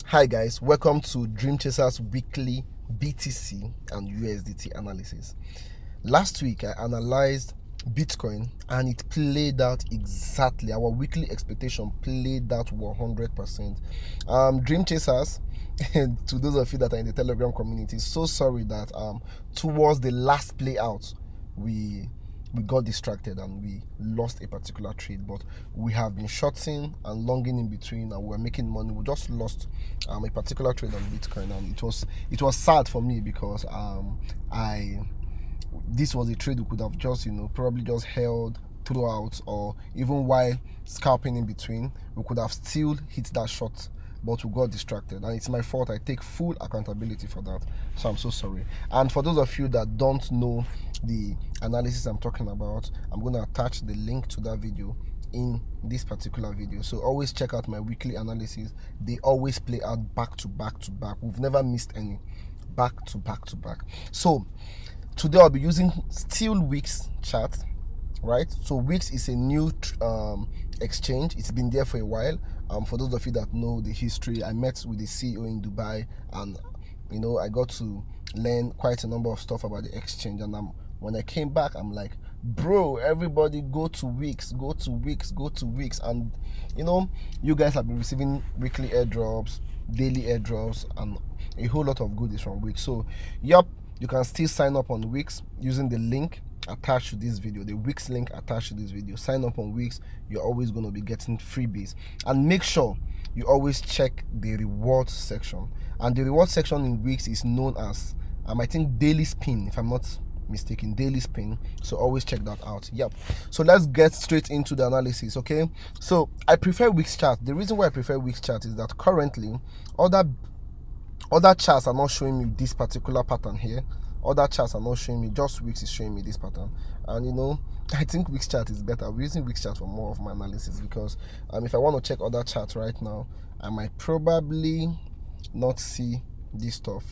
Hi guys, welcome to Dream Chasers weekly BTC and USDT analysis. Last week I analyzed Bitcoin and it played out exactly. Our weekly expectation played out 100%. Dream Chasers, to those of you that are in the Telegram community, so sorry that towards the last play out we got distracted and we lost a particular trade, but we have been shorting and longing in between and we're making money. We just lost a particular trade on Bitcoin, and it was sad for me because this was a trade we could have just probably just held throughout, or even while scalping in between we could have still hit that shot, but we got distracted, and it's my fault. I take full accountability for that, so I'm so sorry. And for those of you that don't know the analysis I'm talking about, I'm going to attach the link to that video in this particular video, so always check out my weekly analysis. They always play out back to back to back. We've never missed any, back to back to back. So today I'll be using still WEEX chart, right? So WEEX is a new exchange. It's been there for a while. For those of you that know the history, I met with the CEO in Dubai, and I got to learn quite a number of stuff about the exchange. And when I came back, I'm like, bro, everybody go to WEEX, go to WEEX, go to WEEX. And you guys have been receiving weekly airdrops, daily airdrops, and a whole lot of goodies from WEEX. So yep, you can still sign up on WEEX using the link attached to this video, the WEEX link attached to this video. Sign up on WEEX. You're always going to be getting freebies, and make sure you always check the reward section. And the reward section in WEEX is known as I think daily spin, if I'm not mistaken, daily spin. So always check that out. Yep. So let's get straight into the analysis. Okay, so I prefer WEEX chart. The reason why I prefer WEEX chart is that currently other charts are not showing me this particular pattern here. Other charts are not showing me, just WEEX is showing me this pattern. And I think WEEX chart is better. I'm using WEEX chart for more of my analysis, because if I want to check other charts right now, I might probably not see this stuff,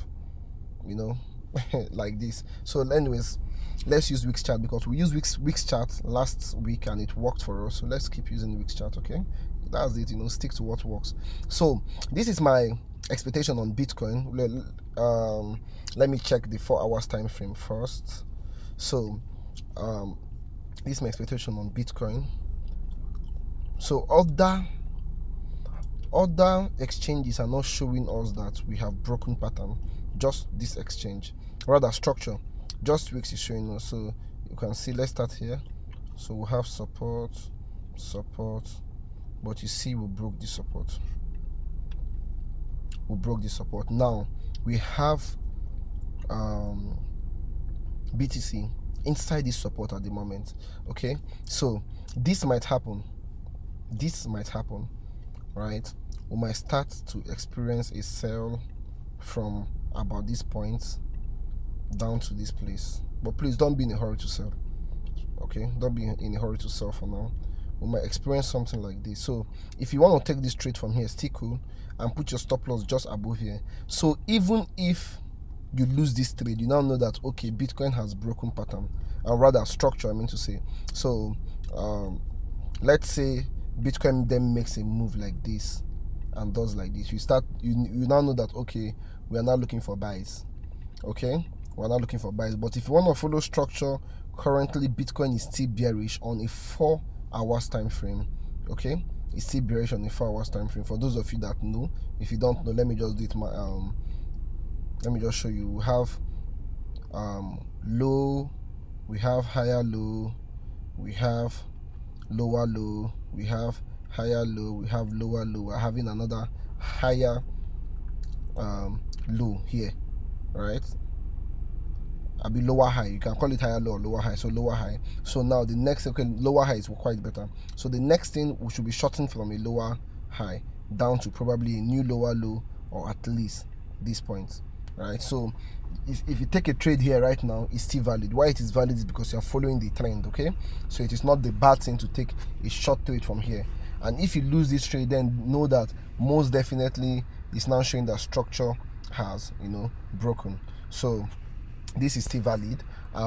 like this. So anyways, let's use WEEX chart, because we used WEEX chart last week and it worked for us. So let's keep using WEEX chart. Okay, that's it. Stick to what works. So this is my expectation on Bitcoin. Let me check the 4 hours time frame first. So this is my expectation on Bitcoin. So other exchanges are not showing us that we have broken pattern. Just this exchange, rather structure, just WEEX is showing us. So you can see, let's start here. So we have support, but you see we broke the support. Now we have BTC inside this support at the moment. Okay, so this might happen, right? We might start to experience a sell from about this point down to this place, but please don't be in a hurry to sell. Okay, don't be in a hurry to sell for now. We might experience something like this. So if you want to take this trade from here, still cool, and put your stop loss just above here. So even if you lose this trade, you now know that okay, Bitcoin has broken pattern, or rather structure, I mean to say. So let's say Bitcoin then makes a move like this and does like this. You now know that okay, we are now looking for buys. Okay, we're not looking for buys. But if you want to follow structure, currently Bitcoin is still bearish on a 4 hours time frame. Okay, it's still bearish on a 4 hours time frame. For those of you that know, if you don't know, let me just do it. Let me just show you. We have low, we have higher low, we have lower low, we have higher low, we have lower low. We're having another higher low here, right? I'll be lower high. You can call it higher low or lower high. So lower high. So now the next, okay, lower high is quite better. So the next thing, we should be shorting from a lower high down to probably a new lower low, or at least this point, right? So if you take a trade here right now, it's still valid. Why it is valid is because you're following the trend. Okay, so it is not the bad thing to take a short trade from here. And if you lose this trade, then know that most definitely it's now showing that structure has broken. So this is still valid.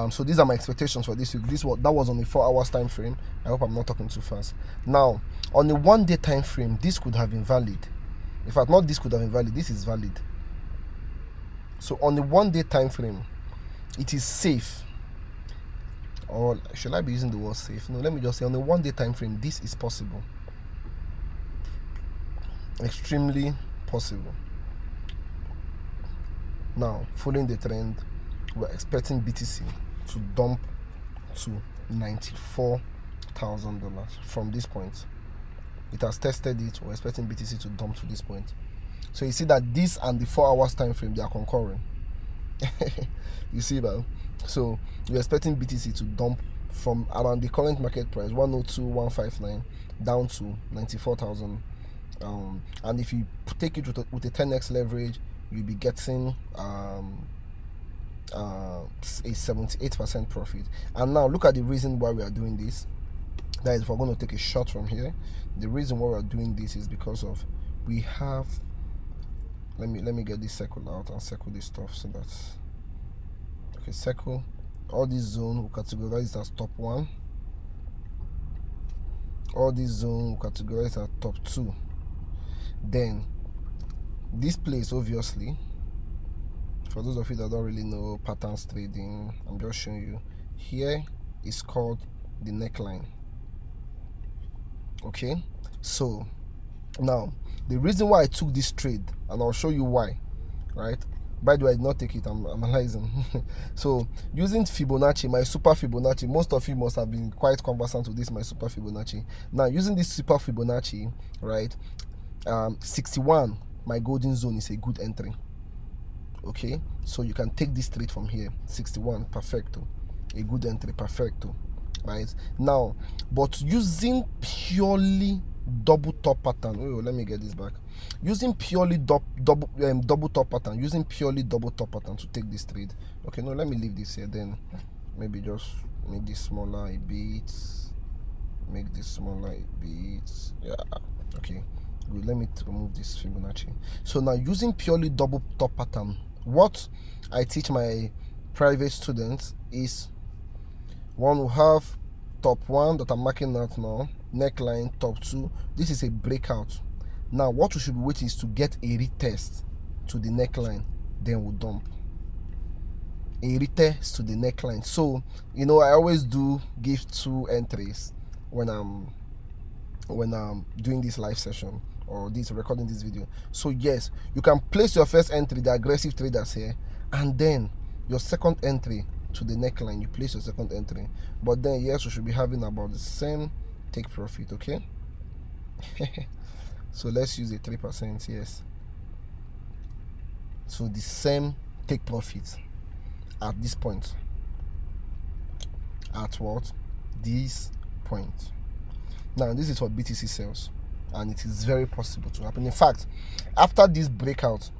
So these are my expectations for this week. That was on a 4 hours time frame. I hope I'm not talking too fast. Now on the 1 day time frame, this could have been valid. In fact, not this could have been valid, this is valid. So on the 1 day time frame, it is safe, or should I be using the word safe? No, let me just say on the 1 day time frame, this is possible, extremely possible. Now, following the trend, we're expecting BTC to dump to $94,000 from this point. It has tested it. We're expecting BTC to dump to this point. So you see that this and the 4 hours time frame, they are concurring. You see that? So we're expecting BTC to dump from around the current market price 102,159 down to 94,000. And if you take it with a 10x leverage, you'll be getting a 78% profit. And now look at the reason why we are doing this. That is, if we're going to take a shot from here, the reason why we're doing this is because of we have, let me get this circle out and circle this stuff, so that's okay. Circle all this zone, we categorize as top 1. All this zone we categorize as top 2. Then this place, obviously, for those of you that don't really know patterns trading, I'm just showing you here, is called the neckline. Okay, so now the reason why I took this trade, and I'll show you why, right? By the way, I did not take it, I'm analyzing. So using Fibonacci, my super Fibonacci, most of you must have been quite conversant with this, my super Fibonacci. Now using this super Fibonacci, right, 61, my golden zone, is a good entry. Okay, so you can take this trade from here. 61, perfecto, a good entry, perfecto. Right now, but using purely double top pattern, oh, let me get this back, using purely double top pattern, using purely double top pattern to take this trade. Okay, no, let me leave this here, then maybe just make this smaller a bit, make this smaller a bit. Yeah, okay, good. Let me remove this Fibonacci. So now using purely double top pattern, what I teach my private students is, one will have top 1 that I'm marking out now, neckline, top 2. This is a breakout. Now what we should be waiting is to get a retest to the neckline, then we'll dump. A retest to the neckline. So you know, I always do give 2 entries when I'm doing this live session or this recording this video. So yes, you can place your first entry, the aggressive traders here, and then your second entry to the neckline, you place your second entry. But then yes, we should be having about the same take profit. Okay. So let's use a 3%. Yes, so the same take profit at this point, at what, this point. Now this is for BTC sales, and it is very possible to happen. In fact, after this breakout,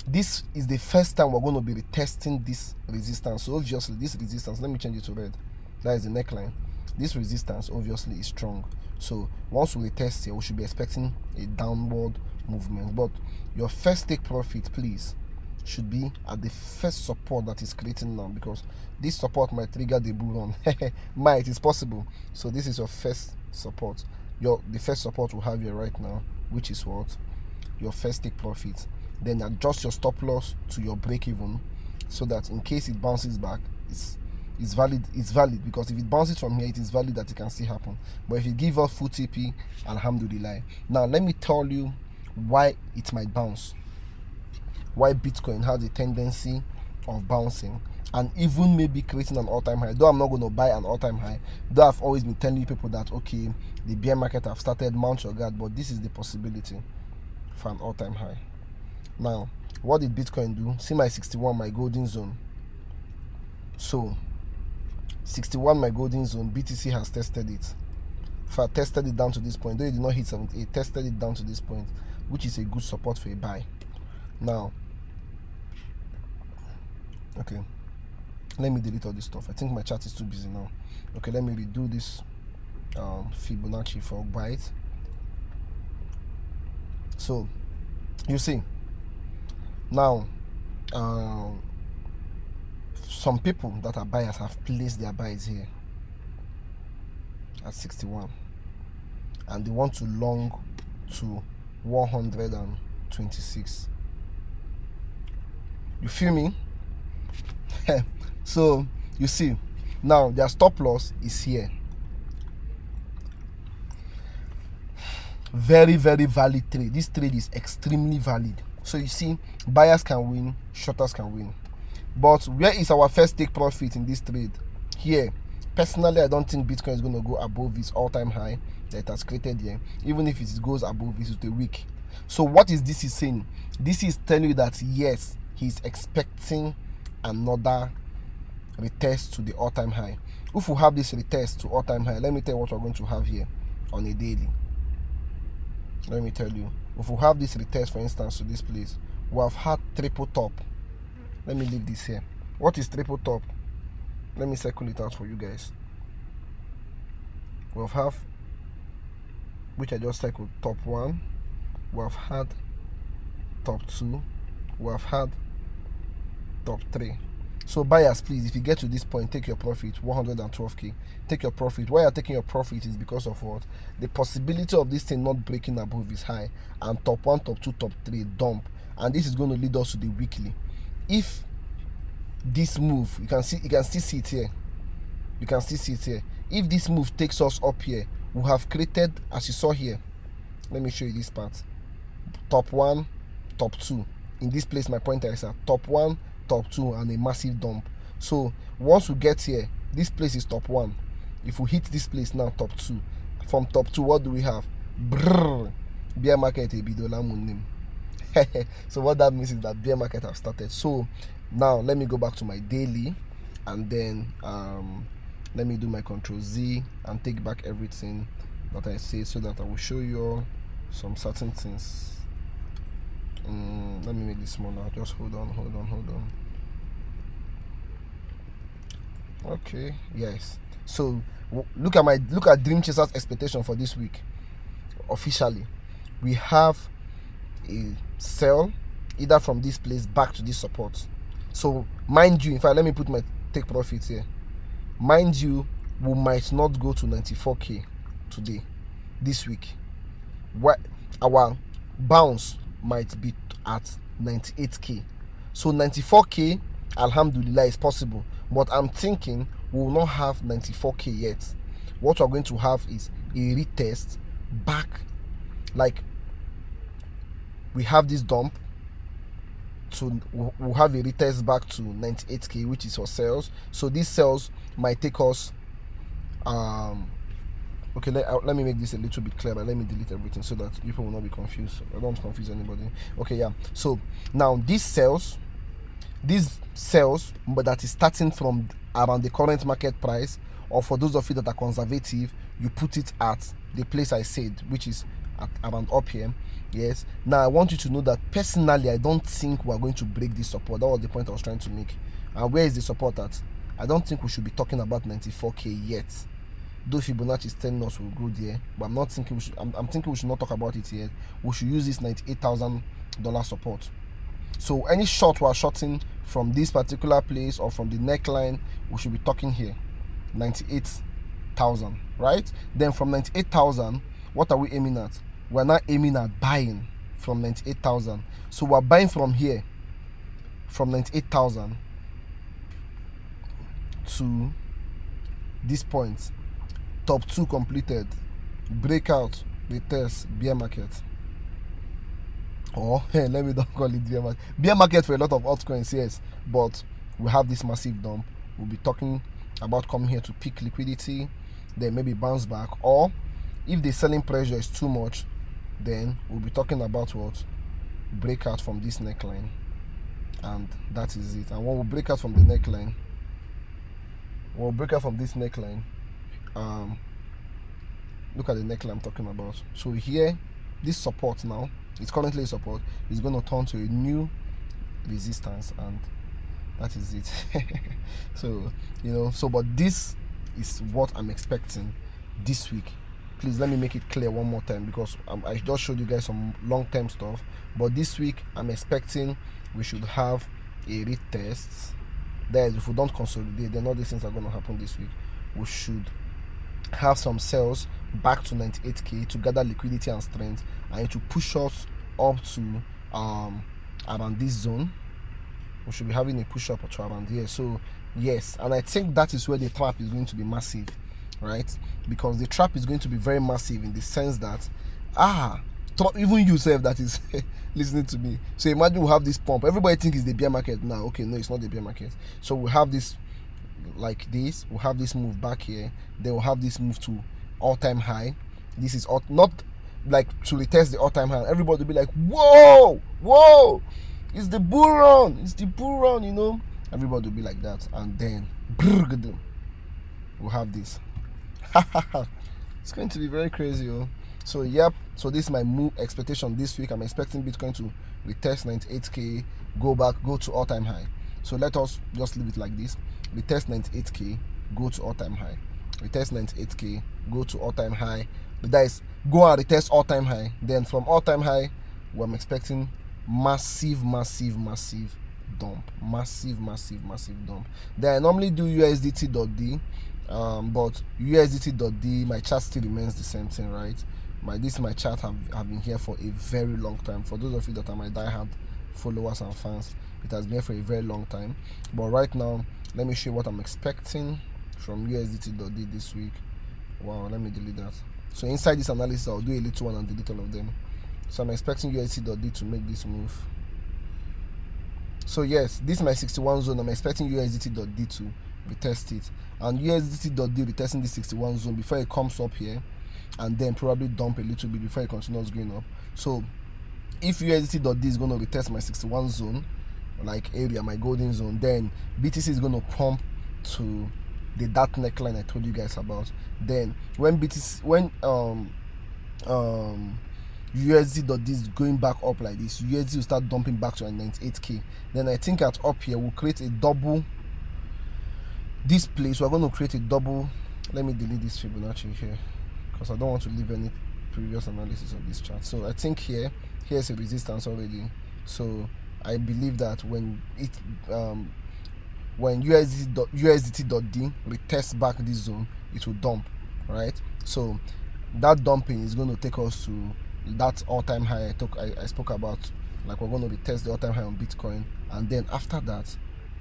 this is the first time we're going to be retesting this resistance. So obviously this resistance, let me change it to red, that is the neckline. This resistance obviously is strong, so once we retest here, we should be expecting a downward movement. But your first take profit, please, should be at the first support that is creating now, because this support might trigger the bull run. Might, it's possible. So this is your first support. The first support we'll have here right now, which is what, your first take profit. Then adjust your stop loss to your break even, so that in case it bounces back, it's valid. It's valid, because if it bounces from here, it is valid that it can still happen. But if it gives us full TP, alhamdulillah. Now let me tell you why it might bounce, why Bitcoin has a tendency of bouncing and even maybe creating an all-time high. Though I'm not going to buy an all-time high, though I've always been telling people that, okay, the bear market have started, mount your guard, but this is the possibility for an all-time high. Now, what did Bitcoin do? See my 61, my golden zone. So 61, my golden zone, BTC has tested it. If I tested it down to this point, though it did not hit 78, tested it down to this point, which is a good support for a buy. Now, okay, let me delete all this stuff. I think my chat is too busy now. Okay, let me redo this Fibonacci for byte. So you see now, some people that are buyers have placed their buys here at 61, and they want to long to 126. You feel me? So you see, now their stop loss is here. Very, very valid trade. This trade is extremely valid. So you see, buyers can win, shorters can win. But where is our first take profit in this trade? Here. Personally, I don't think Bitcoin is going to go above its all-time high that it has created here. Even if it goes above, it's a week. So what is this is saying? This is telling you that yes, he's expecting another retest to the all-time high. If we have this retest to all-time high, let me tell you what we're going to have here on a daily. Let me tell you, if we have this retest, for instance, to this place, we have had triple top. Let me leave this here. What is triple top? Let me circle it out for you guys. We have, which I just circled, top 1. We have had top 2. We have had top 3. So buyers, please, if you get to this point, take your profit, 112k. Take your profit. Why you're taking your profit is because of what? The possibility of this thing not breaking above is high, and top 1, top 2, top 3 dump, and this is going to lead us to the weekly. If this move, you can still see it here. You can still see it here. If this move takes us up here, we have created, as you saw here. Let me show you this part. Top 1, top 2. In this place, my pointer is at top 1, top 2, and a massive dump. So once we get here, this place is top 1. If we hit this place now, top 2. From top 2, what do we have? Brrr. Bear market ebidola munim. So what that means is that bear market have started. So now let me go back to my daily, and then let me do my Control Z and take back everything that I say, so that I will show you all some certain things. Let me make this smaller. Just hold on. Okay, yes. So look at Dream Chaser's expectation for this week. Officially, we have a sell either from this place back to this support. So mind you, in fact, let me put my take profit here. Mind you, we might not go to 94k today, this week. What our bounce might be at 98k. So 94k, alhamdulillah, is possible. But I'm thinking we will not have 94k yet. What we're going to have is a retest back. Like, we have this dump, so we'll have a retest back to 98k, which is for sales. So these sales might take us okay, let me make this a little bit clearer. Let me delete everything so that people will not be confused. I don't confuse anybody. Okay, yeah. So now these sales, but that is starting from around the current market price, or for those of you that are conservative, you put it at the place I said, which is at around up here. Yes. Now I want you to know that personally, I don't think we are going to break this support. That was the point I was trying to make. And where is the support at? I don't think we should be talking about 94k yet. Though Fibonacci is telling us we'll go there, but I'm not thinking we should. I'm thinking we should not talk about it yet. We should use this $98,000 support. So any short we are shorting from this particular place or from the neckline, we should be talking here 98,000, right? Then from 98,000, what are we aiming at? We're not aiming at buying from 98,000. So we're buying from here, from 98,000 to this point. Top 2 completed, breakout, retest, bear market. Or hey, let me not call it bear market. Bear market for a lot of altcoins, yes, but we have this massive dump. We'll be talking about coming here to peak liquidity, then maybe bounce back, or if the selling pressure is too much, then we'll be talking about what? Breakout from this neckline, and that is it. And when we break out from the neckline, this neckline, look at the neckline I'm talking about. So here, this support now, it's currently a support, is going to turn to a new resistance, and that is it. So but this is what I'm expecting this week. Please let me make it clear one more time, because I just showed you guys some long-term stuff, but this week I'm expecting we should have a retest. That is, if we don't consolidate, then all these things are going to happen this week. We should have some sales back to 98k to gather liquidity and strength, and it will push us up to around this zone. We should be having a push up to around here. So yes, and I think that is where the trap is going to be massive, right? Because the trap is going to be very massive in the sense that even yourself that is listening to me. So imagine we have this pump. Everybody thinks it's the bear market now. Okay, no, it's not the bear market. So we have this like this. We'll have this move back here. Then we'll have this move to all-time high. This is not like to retest the all-time high. Everybody will be like, whoa, it's the bull run. It's the bull run, you know. Everybody will be like that. And then we'll have this. It's going to be very crazy, yo. So yep, so this is my move expectation this week. I'm expecting Bitcoin to retest 98k, go to all-time high. So let us just leave it like this. Retest 98k, go to all-time high. Retest 98k, go to all-time high. But that is go and retest all-time high. Then from all-time high, I'm expecting massive dump. Massive dump. Then I normally do USDT.D, but USDT.D, my chart still remains the same thing, right? My chart have been here for a very long time. For those of you that are my diehard followers and fans, it has been here for a very long time. But right now, let me show you what I'm expecting from USDT.D this week. Wow, let me delete that. So inside this analysis, I'll do a little one and delete all of them. So I'm expecting USDT.D to make this move. So yes, this is my 61 zone. I'm expecting USDT.D to retest it, and USDT.D retesting the 61 zone before it comes up here, and then probably dump a little bit before it continues going up. So if USDT.D is going to retest my 61 zone, like area, my golden zone, then BTC is going to pump to the dark neckline I told you guys about. Then when USD.D is going back up like this, USD will start dumping back to 98k. Then I think at up here we'll create a double. This place we're going to create a double. Let me delete this Fibonacci here because I don't want to leave any previous analysis of this chart. So I think here's a resistance already. So I believe that when USDT.D retests back this zone, it will dump, right? So that dumping is going to take us to that all-time high I spoke about. Like we're going to retest the all-time high on Bitcoin, and then after that,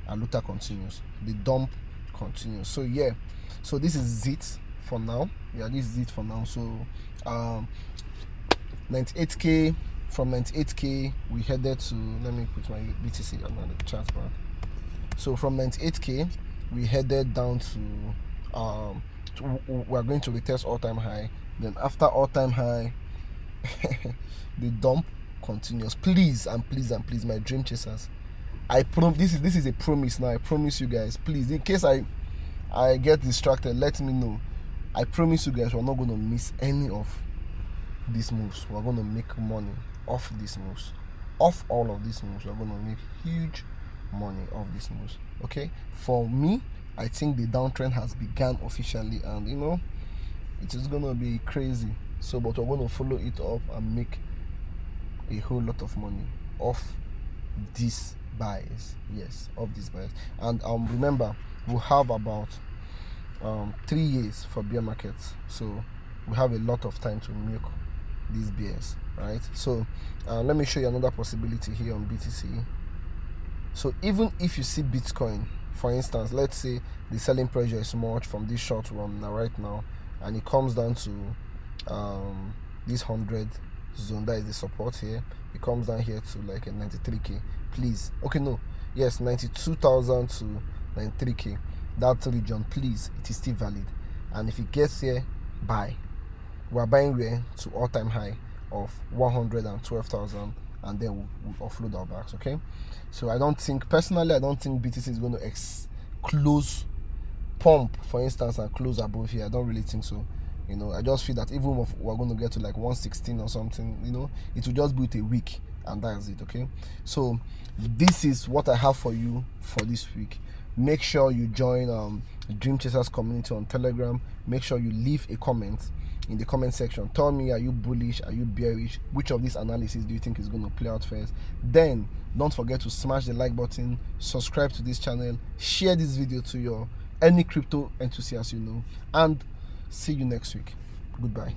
Aluta continues. The dump continues. So yeah, so this is it for now. Yeah, this is it for now. So 98k. From 98k we headed to, let me put my BTC on the chart bar. So from 98k we headed down to we're going to retest all-time high. Then after all-time high the dump continues. Please, my dream chasers, I promise, this is a promise now. I promise you guys, please, in case I get distracted, let me know. I promise you guys we're not going to miss any of these moves. We're going to make money off these moves. Off all of these moves, we're going to make huge money off these moves. Okay, for me, I think the downtrend has begun officially, and you know, it is going to be crazy. So but we're going to follow it up and make a whole lot of money off these buys. Yes, off these buys. And remember, we'll have about 3 years for bear markets, so we have a lot of time to milk these bears, right? So let me show you another possibility here on BTC. So even if you see Bitcoin, for instance, let's say the selling pressure is much from this short run right now, and it comes down to this 100 zone, that is the support here. It comes down here to like a 93k. Please, okay, no, yes, 92,000 to 93k, that region, please, it is still valid. And if it gets here, buy. We're buying where to all-time high of 112,000, and then we'll offload our bags. Okay, so personally I don't think BTC is going to close pump, for instance, and close above here. I don't really think so. You know, I just feel that even if we're going to get to like 116 or something, you know, it will just be with a week, and that's it. Okay, so this is what I have for you for this week. Make sure you join Dream Chasers community on Telegram. Make sure you leave a comment in the comment section. Tell me, are you bullish, are you bearish, which of these analysis do you think is going to play out first? Then don't forget to smash the like button, subscribe to this channel, share this video to any crypto enthusiast you know, and see you next week. Goodbye.